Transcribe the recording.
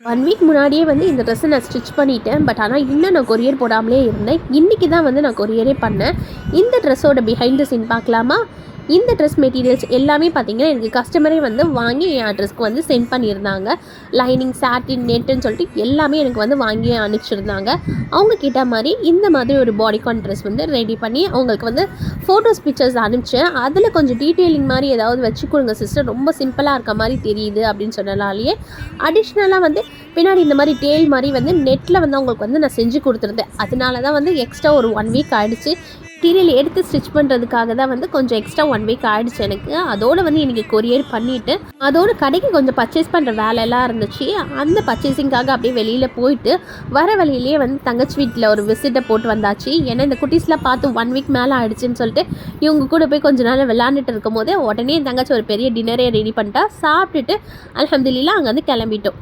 1 week முன்னாடியே வந்து இந்த ட்ரெஸ்ஸை நான் ஸ்டிச் பண்ணிட்டேன். பட் ஆனால் இன்னும் நான் கொரியர் போடாமலே இருந்தேன். இன்றைக்கி தான் வந்து நான் கொரியரே பண்ணேன். இந்த ட்ரெஸ்ஸோட பிஹைண்ட் த சீன் பார்க்கலாமா? இந்த ட்ரெஸ் மெட்டீரியல்ஸ் எல்லாமே பார்த்திங்கன்னா எனக்கு கஸ்டமரே வந்து வாங்கி என் அட்ரஸ்க்கு வந்து சென்ட் பண்ணியிருந்தாங்க. லைனிங், சாட்டின், நெட்டுன்னு சொல்லிட்டு எல்லாமே எனக்கு வந்து வாங்கி அனுப்பிச்சிருந்தாங்க. அவங்க கேட்ட மாதிரி இந்த மாதிரி ஒரு பாடிகான் ட்ரெஸ் வந்து ரெடி பண்ணி அவங்களுக்கு வந்து ஃபோட்டோஸ், பிக்சர்ஸ் அனுப்பிச்சேன். அதில் கொஞ்சம் டீட்டெயிலிங் மாதிரி ஏதாவது வச்சு கொடுங்க சிஸ்டர், ரொம்ப சிம்பிளாக இருக்க மாதிரி தெரியுது அப்படின்னு சொன்னனாலேயே அடிஷ்னலாக வந்து பின்னாடி இந்த மாதிரி டேல் மாதிரி வந்து நெட்டில் வந்து அவங்களுக்கு வந்து நான் செஞ்சு கொடுத்துருந்தேன். அதனால தான் வந்து எக்ஸ்ட்ரா ஒரு 1 வீக் ஆகிடுச்சு. மெட்டீரியல் எடுத்து ஸ்டிச் பண்ணுறதுக்காக தான் வந்து கொஞ்சம் எக்ஸ்ட்ரா 1 வீக் ஆகிடுச்சு எனக்கு. அதோடு வந்து இன்றைக்கி கொரியர் பண்ணிவிட்டு அதோட கடைக்கு கொஞ்சம் பர்ச்சேஸ் பண்ணுற வேலையெல்லாம் இருந்துச்சு. அந்த பர்ச்சேசிங்காக அப்படியே வெளியில் போயிட்டு வர வழியிலேயே வந்து தங்கச்சி வீட்டில் ஒரு விசிட்டை போட்டு வந்தாச்சு. ஏன்னா இந்த குட்டீஸ்லாம் பார்த்து 1 வீக் மேலே ஆகிடுச்சின்னு சொல்லிட்டு இவங்க கூட போய் கொஞ்ச நாள் விளாண்டுட்டு இருக்கும் போதே உடனே என் தங்கச்சி ஒரு பெரிய டின்னரே ரெடி பண்ணிட்டா. சாப்பிட்டுட்டு அல்ஹம்துலில்லாஹ் அங்கே வந்து கிளம்பிட்டோம்.